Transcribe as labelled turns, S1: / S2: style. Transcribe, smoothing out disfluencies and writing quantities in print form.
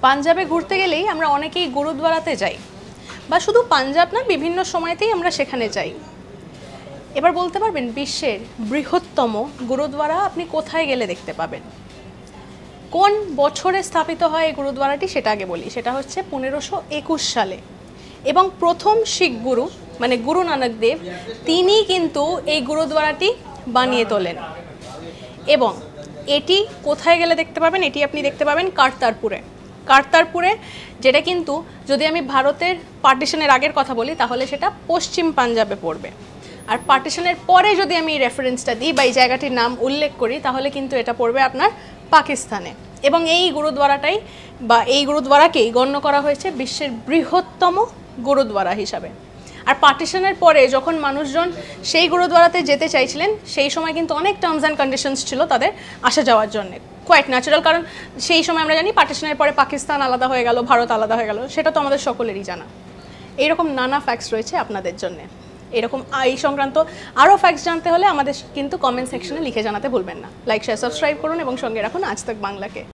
S1: পাঞ্জাবে ঘুরতে গেলেই আমরা অনেকেই গুরুদ্বারাতে যাই, বা শুধু পাঞ্জাব না, বিভিন্ন সময়তেই আমরা সেখানে যাই। এবার বলতে পারবেন বিশ্বের বৃহত্তম গুরুদ্বারা আপনি কোথায় গেলে দেখতে পাবেন? কোন বছরে স্থাপিত হয় এই গুরুদ্বারাটি সেটা আগে বলি। সেটা হচ্ছে 1521 সালে, এবং প্রথম শিখ গুরু মানে গুরু নানক দেব তিনি কিন্তু এই গুরুদ্বারাটি বানিয়ে তোলেন। এবং এটি কোথায় গেলে দেখতে পাবেন? এটি আপনি দেখতে পাবেন কারতারপুরে, যেটা কিন্তু যদি আমি ভারতের পার্টিশনের আগের কথা বলি তাহলে সেটা পশ্চিম পাঞ্জাবে পড়বে, আর পার্টিশনের পরে যদি আমি রেফারেন্সটা দিই বা এই জায়গাটির নাম উল্লেখ করি তাহলে কিন্তু এটা পড়বে আপনার পাকিস্তানে। এবং এই গুরুদ্বারাটাই বা এই গুরুদ্বারাকেই গণ্য করা হয়েছে বিশ্বের বৃহত্তম গুরুদ্বারা হিসাবে। আর পার্টিশনের পরে যখন মানুষজন সেই গুরুদ্বারাতে যেতে চাইছিলেন সেই সময় কিন্তু অনেক টার্মস অ্যান্ড কন্ডিশনস ছিল তাদের আসা যাওয়ার জন্য, কোয়াইট ন্যাচারাল, কারণ সেই সময় আমরা জানি পার্টিশনের পরে পাকিস্তান আলাদা হয়ে গেল, ভারত আলাদা হয়ে গেল, সেটা তো আমাদের সকলেরই জানা। এইরকম নানা ফ্যাক্টস রয়েছে আপনাদের জন্য। এরকম এই সংক্রান্ত আরও ফ্যাক্টস জানতে হলে আমাদের কিন্তু কমেন্ট সেকশনে লিখে জানাতে ভুলবেন না। লাইক, শেয়ার, সাবস্ক্রাইব করুন এবং সঙ্গে রাখুন আজ তাক বাংলাকে।